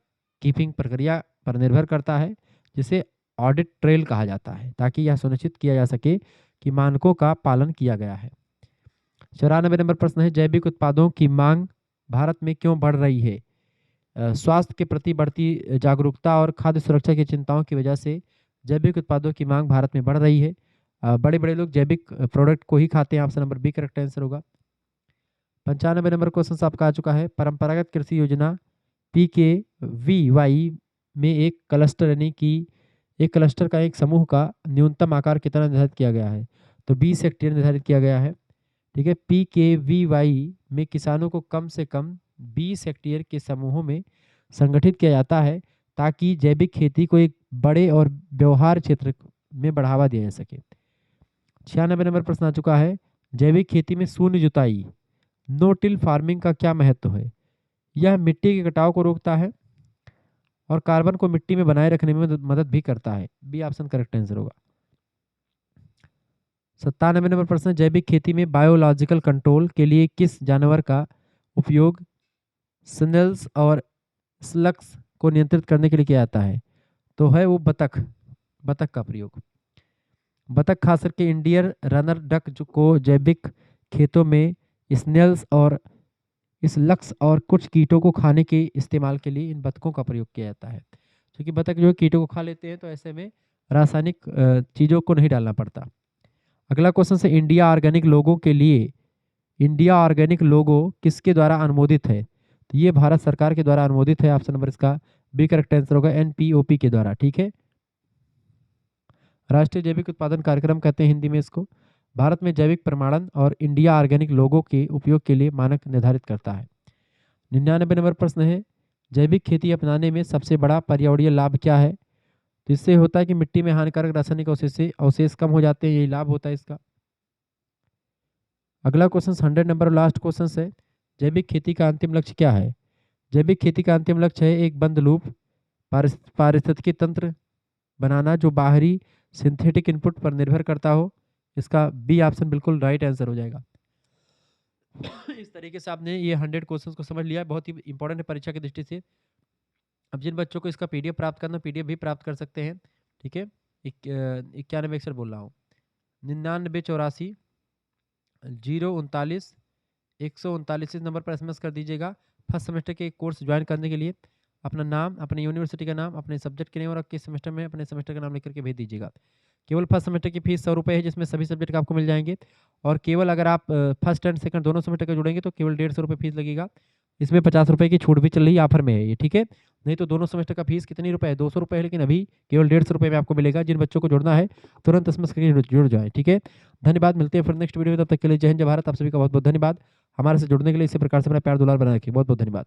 कीपिंग प्रक्रिया पर निर्भर करता है जिसे ऑडिट ट्रेल कहा जाता है, ताकि यह सुनिश्चित किया जा सके कि मानकों का पालन किया गया है। 94 नंबर प्रश्न है, जैविक उत्पादों की मांग भारत में क्यों बढ़ रही है? स्वास्थ्य के प्रति बढ़ती जागरूकता और खाद्य सुरक्षा की चिंताओं की वजह से जैविक उत्पादों की मांग भारत में बढ़ रही है। बड़े बड़े लोग जैविक प्रोडक्ट को ही खाते हैं। Option number B correct answer होगा। 95 नंबर क्वेश्चन आपका आ चुका है। परंपरागत कृषि योजना PKVY में एक क्लस्टर का एक समूह का न्यूनतम आकार कितना निर्धारित किया गया है? तो 20 हेक्टेयर निर्धारित किया गया है। ठीक है, PKVY में किसानों को कम से कम 20 हेक्टेयर के समूहों में संगठित किया जाता है ताकि जैविक खेती को एक बड़े और व्यवहार क्षेत्र में बढ़ावा दिया जा सके। 96 नंबर प्रश्न आ चुका है। जैविक खेती में शून्य जुताई नो टिल फार्मिंग का क्या महत्व है? यह मिट्टी के कटाव को रोकता है और कार्बन को मिट्टी में बनाए रखने में मदद भी करता है। बी ऑप्शन करेक्ट आंसर होगा। 97 नंबर प्रश्न, जैविक खेती में बायोलॉजिकल कंट्रोल के लिए किस जानवर का उपयोग स्नेल्स और स्लग्स को नियंत्रित करने के लिए किया जाता है? तो है वो बतख का प्रयोग। बतख खास करके इंडियन रनर डक जो को जैविक खेतों में स्नेल्स और स्लग्स और कुछ कीटों को खाने के इस्तेमाल के लिए इन बतखों का प्रयोग किया जाता है। क्योंकि बतख जो है कीटों को खा लेते हैं, तो ऐसे में रासायनिक चीज़ों को नहीं डालना पड़ता। अगला क्वेश्चन से, इंडिया ऑर्गेनिक लोगो के लिए इंडिया ऑर्गेनिक लोगो किसके द्वारा अनुमोदित है? तो ये भारत सरकार के द्वारा अनुमोदित है। ऑप्शन नंबर इसका बी करेक्ट आंसर होगा, NPOP के द्वारा। ठीक है, राष्ट्रीय जैविक उत्पादन कार्यक्रम कहते हैं हिंदी में इसको। भारत में जैविक प्रमाणन और इंडिया ऑर्गेनिक लोगो के उपयोग के लिए मानक निर्धारित करता है। 99 नंबर प्रश्न है, जैविक खेती अपनाने में सबसे बड़ा पर्यावरणीय लाभ क्या है? तो इससे होता है कि मिट्टी में हानिकारक रासायनिक अवशेष कम हो जाते हैं, यही लाभ होता है इसका। अगला क्वेश्चन 100 नंबर और लास्ट क्वेश्चन है, जैविक खेती का अंतिम लक्ष्य क्या है? जैविक खेती का अंतिम लक्ष्य है एक बंद लूप पारिस्थितिकी तंत्र बनाना जो बाहरी सिंथेटिक इनपुट पर निर्भर करता हो, इसका बी ऑप्शन बिल्कुल राइट आंसर हो जाएगा। इस तरीके से आपने ये 100 क्वेश्चंस को समझ लिया है, बहुत ही इंपॉर्टेंट है परीक्षा की दृष्टि से। अब जिन बच्चों को इसका पीडीएफ प्राप्त करना, पीडीएफ भी प्राप्त कर सकते हैं, ठीक है। 91 बोल रहा हूँ, 9984 039 139 इस नंबर पर एसएमएस कर दीजिएगा। फर्स्ट सेमेस्टर के कोर्स ज्वाइन करने के लिए अपना नाम, अपनी यूनिवर्सिटी का नाम, अपने सब्जेक्ट के नेम और किस सेमेस्टर में अपने सेमेस्टर का नाम लिख करके भेज दीजिएगा। केवल फर्स्ट सेमेस्टर की फीस 100 रुपये है, जिसमें सभी सब्जेक्ट आपको मिल जाएंगे। और केवल अगर आप फर्स्ट एंड सेकंड दोनों सेमेस्टर का जुड़ेंगे तो केवल 150 रुपये फीस लगेगा। इसमें 50 रुपये की छूट भी चल रही है, ऑफर में है ये, ठीक है। नहीं तो दोनों सेमेस्टर का फीस कितनी रुपये है, 200 रुपये है, लेकिन अभी केवल 150 रुपये में आपको मिलेगा। जिन बच्चों को जुड़ना है तुरंत एसएमएस करके जुड़ जाए, ठीक है। धन्यवाद, मिलते हैं फिर नेक्स्ट वीडियो में, तब तक के लिए जय हिंद जय भारत। आप सभी का बहुत बहुत धन्यवाद। हमारे से जुड़ने के लिए इसी प्रकार से अपना प्यार दुलार बना रखिए। बहुत बहुत धन्यवाद।